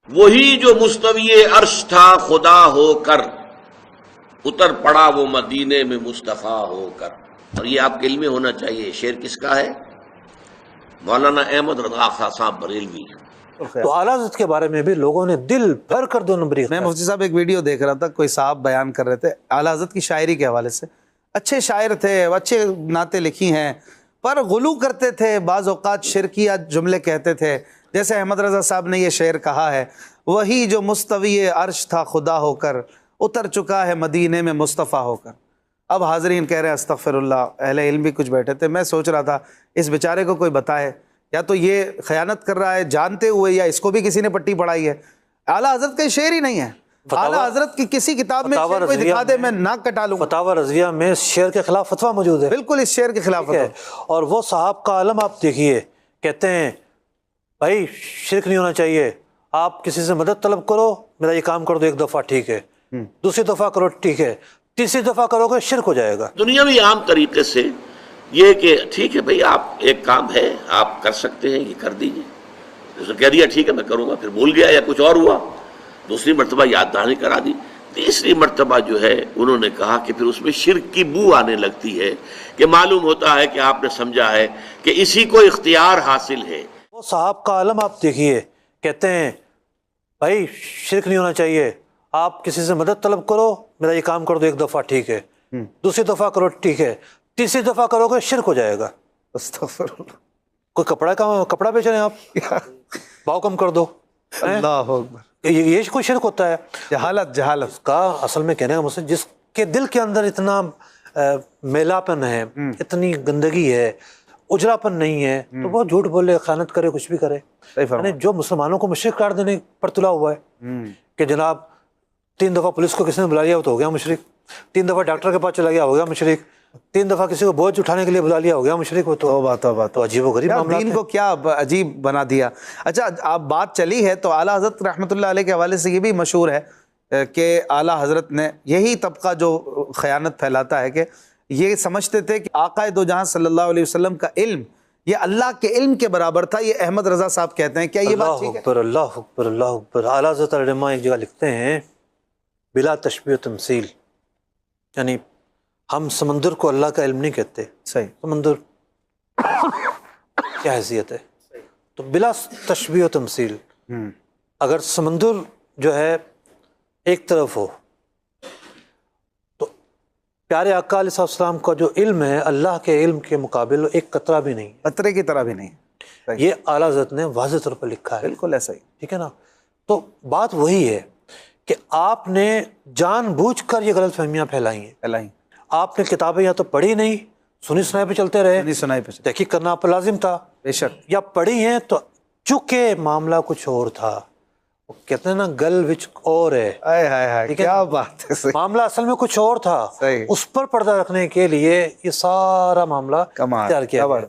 وہی جو مستوی عرش تھا خدا ہو کر، اتر پڑا وہ مدینے میں مصطفیٰ ہو کر۔ اور یہ آپ کے علم میں ہونا چاہیے، شعر کس کا ہے؟ مولانا احمد رضا خان صاحب بریلوی۔ تو اعلیٰ حضرت کے بارے میں بھی لوگوں نے دل بھر کر 2 نمبری۔ میں مفتی صاحب ایک ویڈیو دیکھ رہا تھا، کوئی صاحب بیان کر رہے تھے اعلیٰ حضرت کی شاعری کے حوالے سے، اچھے شاعر تھے، اچھے نعتیں لکھی ہیں، پر غلو کرتے تھے، بعض اوقات شرکیہ جملے کہتے تھے، جیسے احمد رضا صاحب نے یہ شعر کہا ہے، وہی جو مستوی عرش تھا خدا ہو کر، اتر چکا ہے مدینے میں مصطفیٰ ہو کر۔ اب حاضرین کہہ رہے ہیں استغفر اللہ، اہل علم بھی کچھ بیٹھے تھے، میں سوچ رہا تھا اس بیچارے کو کوئی بتائے، یا تو یہ خیانت کر رہا ہے جانتے ہوئے، یا اس کو بھی کسی نے پٹی پڑھائی ہے۔ اعلیٰ حضرت کا شعر ہی نہیں ہے، اعلیٰ حضرت کی کسی کتاب میں شعر کوئی دکھا دے، میں ناک کٹا لوں۔ فتاوی رضویہ میں شعر کے خلاف فتویٰ موجود ہے، بالکل اس شعر کے خلاف ہے۔ اور وہ صاحب کا علم آپ دیکھیے، کہتے ہیں بھائی شرک نہیں ہونا چاہیے، آپ کسی سے مدد طلب کرو، میرا یہ کام کر دو 1 دفعہ ٹھیک ہے، دوسری دفعہ کرو ٹھیک ہے، تیسری دفعہ کرو گے شرک ہو جائے گا۔ دنیاوی عام طریقے سے یہ کہ ٹھیک ہے بھائی آپ ایک کام ہے آپ کر سکتے ہیں، یہ کر دیجیے، اس نے کہہ دیا ٹھیک ہے میں کروں گا، پھر بھول گیا یا کچھ اور ہوا، دوسری مرتبہ یاد دہانی کرا دی، تیسری مرتبہ جو ہے انہوں نے کہا کہ پھر اس میں شرک کی بو آنے لگتی ہے، کہ معلوم ہوتا ہے کہ آپ نے سمجھا ہے کہ اسی کو اختیار حاصل ہے۔ وہ صاحب کا علم آپ دیکھیے، کہتے ہیں بھائی شرک نہیں ہونا چاہیے، آپ کسی سے مدد طلب کرو، میرا یہ کام کر دو 1 دفعہ ٹھیک ہے، دوسری دفعہ کرو ٹھیک ہے، تیسری دفعہ کرو گے شرک ہو جائے گا۔ استغفر اللہ۔ کوئی کپڑا بیچ رہے ہیں آپ، بھاؤ کم کر دو، اللہ اکبر، یہ کوئی شرک ہوتا ہے؟ جہالت اس کا اصل میں کہنے کا مقصد جس کے دل کے اندر اتنا میلاپن ہے، اتنی گندگی ہے، اجراپن نہیں ہے، تو وہ جھوٹ بولے، خیانت کرے، کچھ بھی کرے۔ یعنی جو مسلمانوں کو مشرک قرار دینے پر تلا ہوا ہے کہ جناب 3 دفعہ پولیس کو کسی نے بلا لیا تو ہو گیا مشرک، 3 دفعہ ڈاکٹر کے پاس چلا گیا ہو گیا مشرک، 3 دفعہ کسی کو بوجھ اٹھانے کے لیے بلا لیا ہو گیا مشرک۔ وہ تو عجیب و غریب معاملات دین کو کیا عجیب بنا دیا۔ اچھا آپ بات چلی ہے تو اعلیٰ حضرت رحمۃ اللہ علیہ کے حوالے سے یہ بھی مشہور ہے کہ اعلیٰ حضرت نے، یہی طبقہ جو خیانت پھیلاتا ہے، کہ یہ سمجھتے تھے کہ آقا دو جہاں صلی اللہ علیہ وسلم کا علم یہ اللہ کے علم کے برابر تھا، یہ احمد رضا صاحب کہتے ہیں، کیا یہ بات ٹھیک ہے؟ اکبر، اللہ اکبر، اللہ اکبر۔ اعلیٰ حضرت علماء ایک جگہ لکھتے ہیں بلا تشبیہ و تمثیل، یعنی ہم سمندر کو اللہ کا علم نہیں کہتے، صحیح، سمندر کیا حیثیت ہے، تو بلا تشبیہ و تمثیل، اگر سمندر جو ہے ایک طرف ہو تو پیارے آقا علیہ السلام کا جو علم ہے اللہ کے علم کے مقابل ایک قطرہ بھی نہیں، قطرے کی طرح بھی نہیں۔ یہ اعلیٰ حضرت نے واضح طور پر لکھا ہے، بالکل ایسا ہی، ٹھیک ہے نا۔ تو بات وہی ہے کہ آپ نے جان بوجھ کر یہ غلط فہمیاں پھیلائی ہیں۔ الہی آپ نے کتابیں یا تو پڑھی نہیں، سنی سنائی پہ چلتے رہے، نہیں سنائی پہ تحقیق کرنا آپ پر لازم تھا، بے شک، یا پڑھی ہیں تو چونکہ معاملہ کچھ اور تھا، وہ کہتے ہیں نا گل وچ اور ہے، ہائے ہائے ہائے، ٹھیک ہے کیا بات ہے، صحیح، معاملہ اصل میں کچھ اور تھا، صحیح، اس پر پردہ رکھنے کے لیے یہ سارا معاملہ کمال، تیار کیا گیا۔